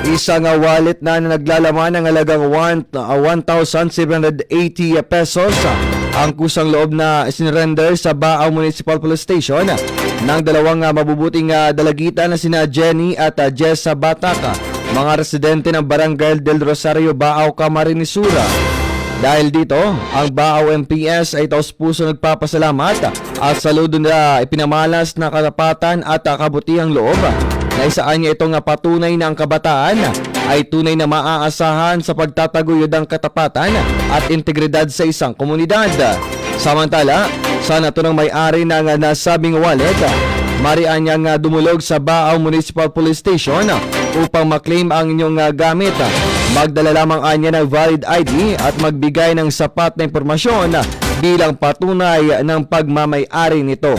Isang wallet na naglalaman ng halagang 1,780 pesos ang kusang loob na sinurrender sa Baaw Municipal Police Station ng dalawang mabubuting dalagitan na sina Jenny at Jessa Bataka, mga residente ng Barangay del Rosario, Baaw, Camarines Sur. Dahil dito, ang Baaw MPS ay taus-puso nagpapasalamat at saludo na ipinamalas na katapatan at kabutihang loob na isaan niya itong patunay na ang kabataan ay tunay na maaasahan sa pagtataguyod ng katapatan at integridad sa isang komunidad. Samantala, sa naturang may-ari ng nasabing wallet, marian niyang dumulog sa Baaw Municipal Police Station upang maklaim ang inyong gamit. Magdala lamang anya ng valid ID at magbigay ng sapat na impormasyon bilang patunay ng pagmamay-ari nito.